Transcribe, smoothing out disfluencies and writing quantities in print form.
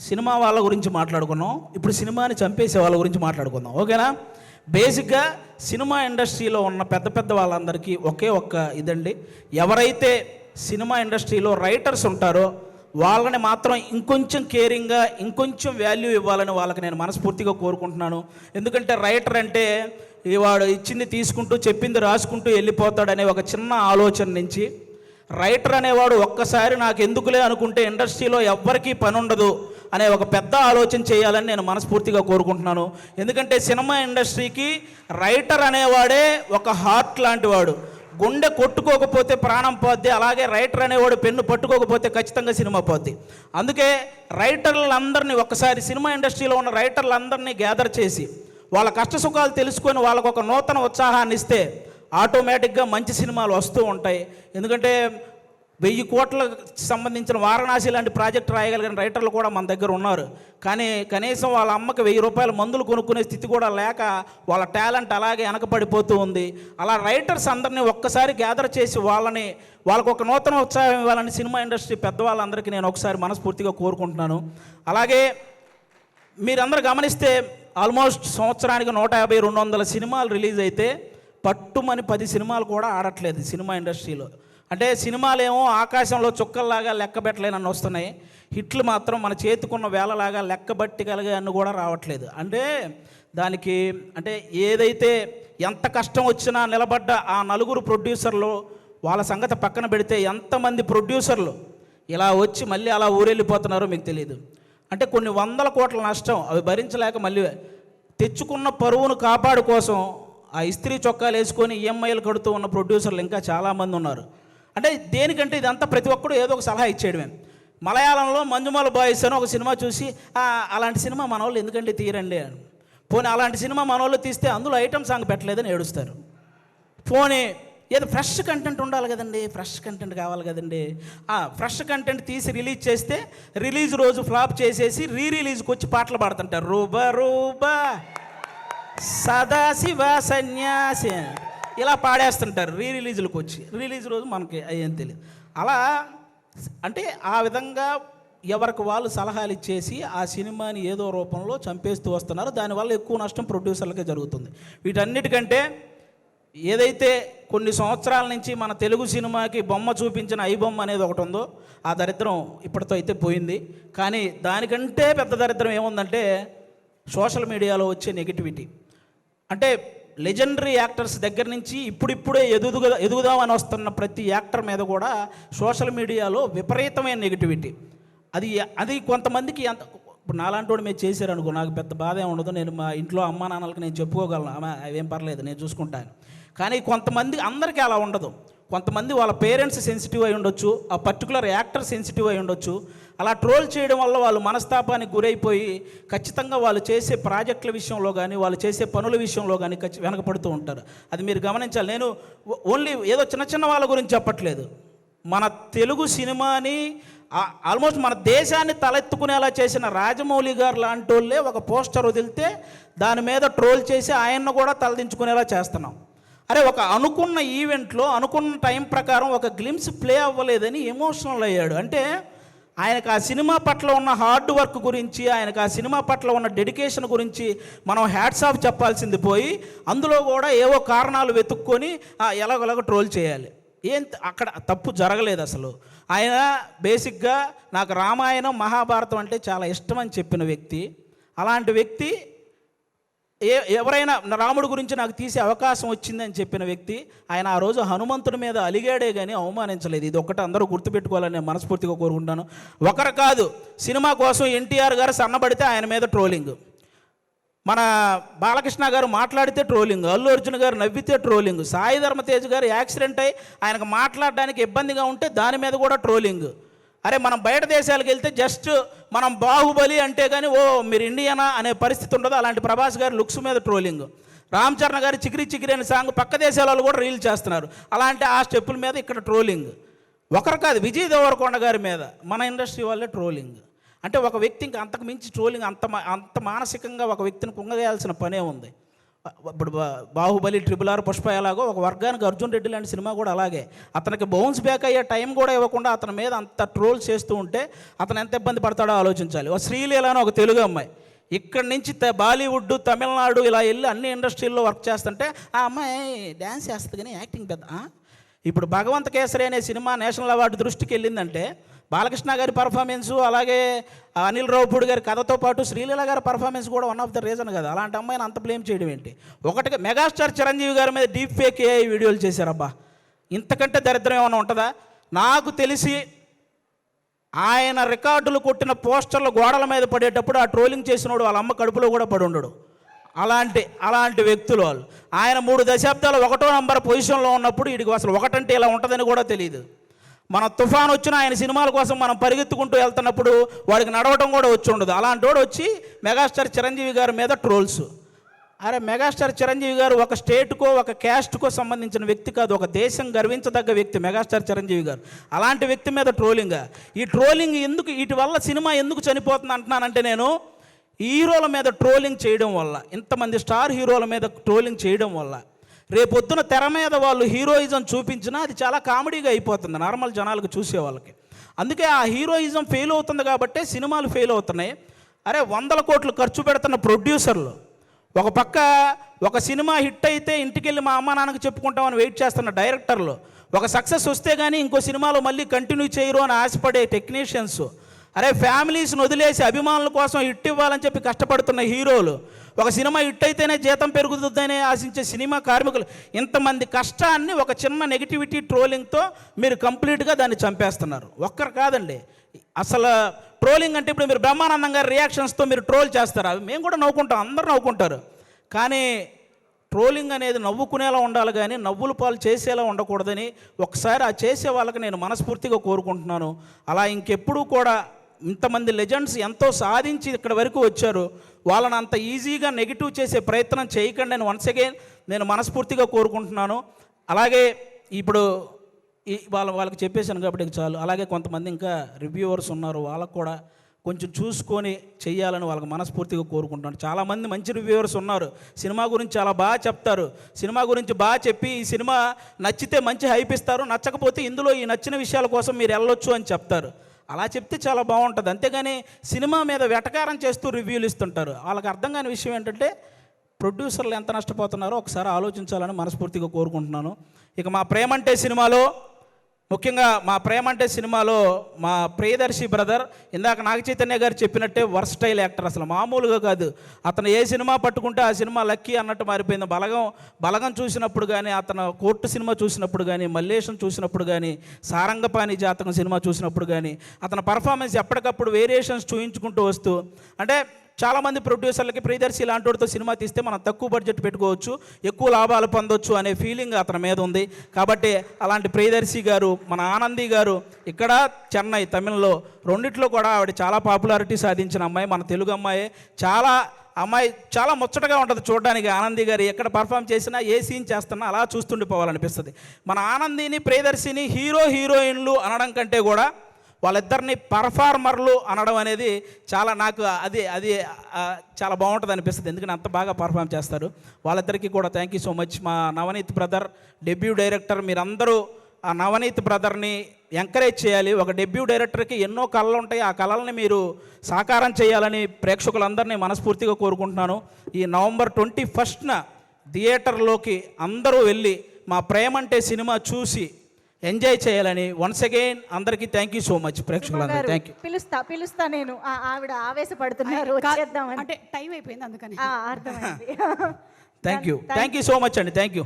Cinema వాళ్ళ గురించి మాట్లాడుకున్నాం. ఇప్పుడు సినిమాని చంపేసే వాళ్ళ గురించి మాట్లాడుకుందాం, ఓకేనా? బేసిక్గా సినిమా ఇండస్ట్రీలో ఉన్న పెద్ద పెద్ద వాళ్ళందరికీ ఒకే ఒక్క ఇదండి, ఎవరైతే సినిమా ఇండస్ట్రీలో రైటర్స్ ఉంటారో వాళ్ళని మాత్రం ఇంకొంచెం కేరింగ్గా ఇంకొంచెం వాల్యూ ఇవ్వాలని వాళ్ళకి నేను మనస్ఫూర్తిగా కోరుకుంటున్నాను. ఎందుకంటే రైటర్ అంటే వాడు ఇచ్చింది తీసుకుంటూ చెప్పింది రాసుకుంటూ వెళ్ళిపోతాడనే ఒక చిన్న ఆలోచన నుంచి రైటర్ అనేవాడు ఒక్కసారి నాకు ఎందుకులే అనుకుంటే ఇండస్ట్రీలో ఎవ్వరికీ పని ఉండదు అనే ఒక పెద్ద ఆలోచన చేయాలని నేను మనస్ఫూర్తిగా కోరుకుంటున్నాను. ఎందుకంటే సినిమా ఇండస్ట్రీకి రైటర్ అనేవాడే ఒక హార్ట్ లాంటి వాడు. గుండె కొట్టుకోకపోతే ప్రాణం పోద్ది, అలాగే రైటర్ అనేవాడు పెన్ను పట్టుకోకపోతే ఖచ్చితంగా సినిమా పోద్ది. అందుకే రైటర్లందరినీ ఒక్కసారి సినిమా ఇండస్ట్రీలో ఉన్న రైటర్లందరినీ గ్యాదర్ చేసి వాళ్ళ కష్టసుఖాలు తెలుసుకొని వాళ్ళకు ఒక నూతన ఉత్సాహాన్ని ఇస్తే ఆటోమేటిక్గా మంచి సినిమాలు వస్తూ ఉంటాయి. ఎందుకంటే 1000 కోట్లకు సంబంధించిన వారణాసి లాంటి ప్రాజెక్ట్ రాయగలిగిన రైటర్లు కూడా మన దగ్గర ఉన్నారు. కానీ కనీసం వాళ్ళ అమ్మకి 1000 రూపాయల మందులు కొనుక్కునే స్థితి కూడా లేక వాళ్ళ టాలెంట్ అలాగే వెనకబడిపోతూ ఉంది. అలా రైటర్స్ అందరినీ ఒక్కసారి గ్యాదర్ చేసి వాళ్ళకు ఒక నూతన ఉత్సాహం ఇవ్వాలని సినిమా ఇండస్ట్రీ పెద్దవాళ్ళందరికీ నేను ఒకసారి మనస్ఫూర్తిగా కోరుకుంటున్నాను. అలాగే మీరందరూ గమనిస్తే ఆల్మోస్ట్ సంవత్సరానికి 150-200 సినిమాలు రిలీజ్ అయితే పట్టుమని 10 సినిమాలు కూడా ఆడట్లేదు సినిమా ఇండస్ట్రీలో. అంటే సినిమాలు ఏమో ఆకాశంలో చుక్కల్లాగా లెక్కబెట్టలేనని వస్తున్నాయి, హిట్లు మాత్రం మన చేతికున్న వేలలాగా లెక్కబట్టగలిగే అన్ని కూడా రావట్లేదు. అంటే దానికి అంటే ఏదైతే ఎంత కష్టం వచ్చినా నిలబడ్డ ఆ 4 ప్రొడ్యూసర్లు వాళ్ళ సంగతి పక్కన పెడితే ఎంతమంది ప్రొడ్యూసర్లు ఇలా వచ్చి మళ్ళీ అలా ఊరెళ్ళిపోతున్నారో మీకు తెలియదు. అంటే కొన్ని 100 కోట్ల నష్టం అవి భరించలేక మళ్ళీ తెచ్చుకున్న పరువును కాపాడు కోసం ఆ ఇస్త్రీ చొక్కాలు వేసుకొని ఈఎంఐలు కడుతూ ఉన్న ప్రొడ్యూసర్లు ఇంకా చాలామంది ఉన్నారు. అంటే దేనికంటే ఇదంతా ప్రతి ఒక్కడు ఏదో ఒక సలహా ఇచ్చేయడమే. మలయాళంలో మంజుమాల బాయ్స్ అని ఒక సినిమా చూసి అలాంటి సినిమా మన వాళ్ళు ఎందుకంటే తీరండి అని. పోనీ అలాంటి సినిమా మన వాళ్ళు తీస్తే అందులో ఐటమ్ సాంగ్ పెట్టలేదని ఏడుస్తారు. పోనీ ఏదో ఫ్రెష్ కంటెంట్ ఉండాలి కదండి, ఫ్రెష్ కంటెంట్ కావాలి కదండి. ఫ్రెష్ కంటెంట్ తీసి రిలీజ్ చేస్తే రిలీజ్ రోజు ఫ్లాప్ చేసేసి రిలీజ్కి వచ్చి పాటలు పాడుతుంటారు. రూబా రూబా సదాశివ సన్యాసి ఇలా పాడేస్తుంటారు రిలీజులకు వచ్చి. రిలీజ్ రోజు మనకి ఏం తెలియదు. అలా అంటే ఆ విధంగా ఎవరికి వాళ్ళు సలహాలు ఇచ్చేసి ఆ సినిమాని ఏదో రూపంలో చంపేస్తూ వస్తున్నారు. దానివల్ల ఎక్కువ నష్టం ప్రొడ్యూసర్లకే జరుగుతుంది. వీటన్నిటికంటే ఏదైతే కొన్ని సంవత్సరాల నుంచి మన తెలుగు సినిమాకి బొమ్మ చూపించిన ఐబొమ్మ అనేది ఒకటి ఉందో ఆ దరిద్రం ఇప్పటితో అయితే పోయింది. కానీ దానికంటే పెద్ద దరిద్రం ఏముందంటే సోషల్ మీడియాలో వచ్చే నెగిటివిటీ. అంటే లెజెండరీ యాక్టర్స్ దగ్గర నుంచి ఇప్పుడిప్పుడే ఎదుగుదామని వస్తున్న ప్రతి యాక్టర్ మీద కూడా సోషల్ మీడియాలో విపరీతమైన నెగిటివిటీ. అది కొంతమందికి ఇప్పుడు నాలాంటి వాడు మీరు చేశారనుకో నాకు పెద్ద బాధ ఏమి ఉండదు, నేను మా ఇంట్లో అమ్మా నాన్నలకు నేను చెప్పుకోగలను, అవేం పర్లేదు నేను చూసుకుంటాను. కానీ కొంతమంది అందరికీ అలా ఉండదు. కొంతమంది వాళ్ళ పేరెంట్స్ సెన్సిటివ్ అయి ఉండొచ్చు, ఆ పర్టికులర్ యాక్టర్ సెన్సిటివ్ అయి ఉండొచ్చు. అలా ట్రోల్ చేయడం వల్ల వాళ్ళు మనస్తాపానికి గురైపోయి ఖచ్చితంగా వాళ్ళు చేసే ప్రాజెక్టుల విషయంలో కానీ వాళ్ళు చేసే పనుల విషయంలో కానీ వెనకపడుతూ ఉంటారు. అది మీరు గమనించాలి. నేను ఓన్లీ ఏదో చిన్న చిన్న వాళ్ళ గురించి చెప్పట్లేదు. మన తెలుగు సినిమాని ఆల్మోస్ట్ మన దేశాన్ని తలెత్తుకునేలా చేసిన రాజమౌళి గారు లాంటి వాళ్ళే ఒక పోస్టర్ వదిలితే దాని మీద ట్రోల్ చేసి ఆయన్ను కూడా తలదించుకునేలా చేస్తున్నాం. అరే ఒక అనుకున్న ఈవెంట్లో అనుకున్న టైం ప్రకారం ఒక గ్లిమ్స్ ప్లే అవ్వలేదని ఎమోషనల్ అయ్యాడు. అంటే ఆయనకు ఆ సినిమా పట్ల ఉన్న హార్డ్ వర్క్ గురించి, ఆయనకు ఆ సినిమా పట్ల ఉన్న డెడికేషన్ గురించి మనం హ్యాట్స్ ఆఫ్ చెప్పాల్సింది పోయి అందులో కూడా ఏవో కారణాలు వెతుక్కొని ఎలాగోలాగ ట్రోల్ చేయాలి. అక్కడ తప్పు జరగలేదు అసలు. ఆయన బేసిక్గా నాకు రామాయణం మహాభారతం అంటే చాలా ఇష్టం అని చెప్పిన వ్యక్తి. అలాంటి వ్యక్తి ఎవరైనా రాముడి గురించి నాకు తీసే అవకాశం వచ్చిందని చెప్పిన వ్యక్తి. ఆయన ఆ రోజు హనుమంతుడి మీద అలిగాడే కానీ అవమానించలేదు. ఇది ఒక్కటి అందరూ గుర్తుపెట్టుకోవాలని నేను మనస్ఫూర్తిగా కోరుకుంటాను. ఒకరు కాదు, సినిమా కోసం ఎన్టీఆర్ గారు సన్నబడితే ఆయన మీద ట్రోలింగ్, మన బాలకృష్ణ గారు మాట్లాడితే ట్రోలింగ్, అల్లు అర్జున్ గారు నవ్వితే ట్రోలింగ్, సాయి ధర్మతేజ్ గారు యాక్సిడెంట్ అయ్యి ఆయనకు మాట్లాడడానికి ఇబ్బందిగా ఉంటే దాని మీద కూడా ట్రోలింగ్. అరే మనం బయట దేశాలకు వెళ్తే జస్ట్ మనం బాహుబలి అంటే కానీ మీరు ఇండియనా అనే పరిస్థితి ఉండదు. అలాంటి ప్రభాస్ గారి లుక్స్ మీద ట్రోలింగ్, రామ్ చరణ్ గారి చికిరి చికిరి అనే సాంగ్ పక్క దేశాలలో కూడా రీల్ చేస్తున్నారు. అలాంటి ఆ స్టెప్పుల మీద ఇక్కడ ట్రోలింగ్. ఒకరు కాదు, విజయ్ దేవరకొండ గారి మీద మన ఇండస్ట్రీ వాళ్ళే ట్రోలింగ్. అంటే ఒక వ్యక్తి ఇంకా అంతకు మించి ట్రోలింగ్ అంత మానసికంగా ఒక వ్యక్తిని కుంగవేయాల్సిన పనే ఉంది. ఇప్పుడు బాహుబలి, RRR, పుష్ప ఎలాగో ఒక వర్గానికి అర్జున్ రెడ్డి లాంటి సినిమా కూడా అలాగే. అతనికి బౌన్స్ బ్యాక్ అయ్యే టైం కూడా ఇవ్వకుండా అతని మీద అంత ట్రోల్ చేస్తూ ఉంటే అతను ఎంత ఇబ్బంది పడతాడో ఆలోచించాలి. ఒక శ్రీలీల అని ఒక తెలుగు అమ్మాయి ఇక్కడి నుంచి బాలీవుడ్, తమిళనాడు ఇలా వెళ్ళి అన్ని ఇండస్ట్రీల్లో వర్క్ చేస్తుంటే ఆ అమ్మాయి డ్యాన్స్ చేస్తుంది కానీ యాక్టింగ్ పెద్ద. ఇప్పుడు భగవంత కేసరి అనే సినిమా నేషనల్ అవార్డు దృష్టికి వెళ్ళిందంటే బాలకృష్ణ గారి పర్ఫార్మెన్సు, అలాగే అనిల్ రావుపూడి గారి కథతో పాటు శ్రీలీల గారి పర్ఫార్మెన్స్ కూడా వన్ ఆఫ్ ద రీజన్ కదా. అలాంటి అమ్మాయిని అంత బ్లేమ్ చేయడం ఏంటి? ఒకటిగా మెగాస్టార్ చిరంజీవి గారి మీద డీప్ ఫేక్ AI వీడియోలు చేశారబ్బా. ఇంతకంటే దరిద్రం ఏమైనా ఉంటుందా? నాకు తెలిసి ఆయన రికార్డులు కొట్టిన పోస్టర్లు గోడల మీద పడేటప్పుడు ఆ ట్రోలింగ్ చేసినోడు వాళ్ళ అమ్మ కడుపులో కూడా పడి ఉండడు. అలాంటి వ్యక్తులు వాళ్ళు. ఆయన 3 దశాబ్దాలు 1వ నంబర్ పొజిషన్లో ఉన్నప్పుడు వీడికి అసలు ఒకటంటే ఇలా ఉంటుందని కూడా తెలియదు. మన తుఫాన్ వచ్చిన ఆయన సినిమాల కోసం మనం పరిగెత్తుకుంటూ వెళ్తున్నప్పుడు వాడికి నడవడం కూడా వచ్చి ఉండదు. అలాంటి వాడు వచ్చి మెగాస్టార్ చిరంజీవి గారి మీద ట్రోల్స్. అరే మెగాస్టార్ చిరంజీవి గారు ఒక స్టేట్కో ఒక క్యాస్ట్కో సంబంధించిన వ్యక్తి కాదు, ఒక దేశం గర్వించదగ్గ వ్యక్తి మెగాస్టార్ చిరంజీవి గారు. అలాంటి వ్యక్తి మీద ట్రోలింగ్. ఈ ట్రోలింగ్ ఎందుకు, వీటి వల్ల సినిమా ఎందుకు చనిపోతుంది అంటున్నానంటే, నేను హీరోల మీద ట్రోలింగ్ చేయడం వల్ల, ఇంతమంది స్టార్ హీరోల మీద ట్రోలింగ్ చేయడం వల్ల రేపొద్దున తెర మీద వాళ్ళు హీరోయిజం చూపించినా అది చాలా కామెడీగా అయిపోతుంది నార్మల్ జనాలకు, చూసే వాళ్ళకి. అందుకే ఆ హీరోయిజం ఫెయిల్ అవుతుంది కాబట్టే సినిమాలు ఫెయిల్ అవుతున్నాయి. అరే 100 కోట్లు ఖర్చు పెడుతున్న ప్రొడ్యూసర్లు ఒక పక్క ఒక సినిమా హిట్ అయితే ఇంటికెళ్ళి మా అమ్మ నాన్నకు చెప్పుకుంటామని వెయిట్ చేస్తున్న డైరెక్టర్లు, ఒక సక్సెస్ వస్తే కానీ ఇంకో సినిమాలో మళ్ళీ కంటిన్యూ చేయరు అని ఆశపడే టెక్నీషియన్స్, అరే ఫ్యామిలీస్ని వదిలేసి అభిమానుల కోసం హిట్ ఇవ్వాలని చెప్పి కష్టపడుతున్న హీరోలు, ఒక సినిమా హిట్ అయితేనే జీతం పెరుగుతుందని ఆశించే సినిమా కార్మికులు, ఇంతమంది కష్టాన్ని ఒక చిన్న నెగిటివిటీ ట్రోలింగ్తో మీరు కంప్లీట్గా దాన్ని చంపేస్తున్నారు. ఒక్కరు కాదండి, అసలు ట్రోలింగ్ అంటే ఇప్పుడు మీరు బ్రహ్మానందం గారి రియాక్షన్స్తో మీరు ట్రోల్ చేస్తారు, అవి మేము కూడా నవ్వుకుంటాం, అందరూ నవ్వుకుంటారు. కానీ ట్రోలింగ్ అనేది నవ్వుకునేలా ఉండాలి కానీ నవ్వుల పాలు చేసేలా ఉండకూడదని ఒకసారి ఆ చేసే వాళ్ళకి నేను మనస్ఫూర్తిగా కోరుకుంటున్నాను. అలా ఇంకెప్పుడూ కూడా ఇంతమంది లెజెండ్స్ ఎంతో సాధించి ఇక్కడ వరకు వచ్చారు, వాళ్ళని అంత ఈజీగా నెగిటివ్ చేసే ప్రయత్నం చేయకండి అని వన్స్ అగైన్ నేను మనస్ఫూర్తిగా కోరుకుంటున్నాను. అలాగే ఇప్పుడు వాళ్ళకి చెప్పేశాను కాబట్టి చాలు. అలాగే కొంతమంది ఇంకా రివ్యూవర్స్ ఉన్నారు, వాళ్ళకు కూడా కొంచెం చూసుకొని చెయ్యాలని వాళ్ళకి మనస్ఫూర్తిగా కోరుకుంటున్నాను. చాలామంది మంచి రివ్యూవర్స్ ఉన్నారు, సినిమా గురించి చాలా బాగా చెప్తారు, సినిమా గురించి బాగా చెప్పి ఈ సినిమా నచ్చితే మంచి హైప్ ఇస్తారు, నచ్చకపోతే ఇందులో ఈ నచ్చిన విషయాల కోసం మీరు వెళ్ళొచ్చు అని చెప్తారు. అలా చెప్తే చాలా బాగుంటుంది. అంతేగాని సినిమా మీద వెటకారం చేస్తూ రివ్యూలు ఇస్తుంటారు. వాళ్ళకి అర్థం కాని విషయం ఏంటంటే ప్రొడ్యూసర్లు ఎంత నష్టపోతున్నారో ఒకసారి ఆలోచించాలని మనస్ఫూర్తిగా కోరుకుంటున్నాను. ఇక మా ప్రేమంటే సినిమాలో, ముఖ్యంగా మా ప్రేమంటే సినిమాలో మా ప్రియదర్శి బ్రదర్ ఇందాక నాగ చైతన్య గారు చెప్పినట్టే వర్స్టైల్ యాక్టర్, అసలు మామూలుగా కాదు. అతను ఏ సినిమా పట్టుకుంటే ఆ సినిమా లక్కీ అన్నట్టు మారిపోయింది. బలగం చూసినప్పుడు కానీ, అతను కోర్టు సినిమా చూసినప్పుడు కానీ, మల్లేశం చూసినప్పుడు కానీ, సారంగపాణి జాతకం సినిమా చూసినప్పుడు కానీ అతని పర్ఫార్మెన్స్ ఎప్పటికప్పుడు వేరియేషన్స్ చూయించుకుంటూ వస్తూ, అంటే చాలామంది ప్రొడ్యూసర్లకి ప్రియదర్శి ఇలాంటి వాడితో సినిమా తీస్తే మనం తక్కువ బడ్జెట్ పెట్టుకోవచ్చు, ఎక్కువ లాభాలు పొందొచ్చు అనే ఫీలింగ్ అతని మీద ఉంది. కాబట్టి అలాంటి ప్రియదర్శి గారు, మన ఆనంది గారు ఇక్కడ చెన్నై, తమిళ్లో రెండిట్లో కూడా ఆవిడ చాలా పాపులారిటీ సాధించిన అమ్మాయి, మన తెలుగు అమ్మాయి. చాలా ముచ్చటగా ఉంటుంది చూడడానికి. ఆనంది గారు ఎక్కడ పర్ఫామ్ చేసినా, ఏ సీన్ చేస్తున్నా అలా చూస్తుండిపోవాలనిపిస్తుంది. మన ఆనందిని, ప్రియదర్శిని హీరోయిన్లు అనడం కంటే కూడా వాళ్ళిద్దరిని పర్ఫార్మర్లు అనడం అనేది నాకు అది చాలా బాగుంటుంది అనిపిస్తుంది. ఎందుకంటే అంత బాగా పర్ఫామ్ చేస్తారు. వాళ్ళిద్దరికీ కూడా థ్యాంక్ యూ సో మచ్. మా నవనీత్ బ్రదర్ డెబ్యూ డైరెక్టర్, మీరందరూ ఆ నవనీత్ బ్రదర్ని ఎంకరేజ్ చేయాలి. ఒక డెబ్యూ డైరెక్టర్కి ఎన్నో కళలు ఉంటాయి, ఆ కళల్ని మీరు సాకారం చేయాలని ప్రేక్షకులందరినీ మనస్ఫూర్తిగా కోరుకుంటున్నాను. ఈ నవంబర్ 21న థియేటర్లోకి అందరూ వెళ్ళి మా ప్రేమంటే సినిమా చూసి ఎంజాయ్ చేయాలని వన్స్ అగైన్ అందరికీ థ్యాంక్ యూ సో మచ్. ప్రేక్షకులందరూ థ్యాంక్ యూ. పిలుస్తా నేను. ఆవిడ ఆవేశపడుతున్నారు, అంటే టైం అయిపోయింది అందుకని. అర్థమైంది. థ్యాంక్ యూ సో మచ్ అండి. Thank you.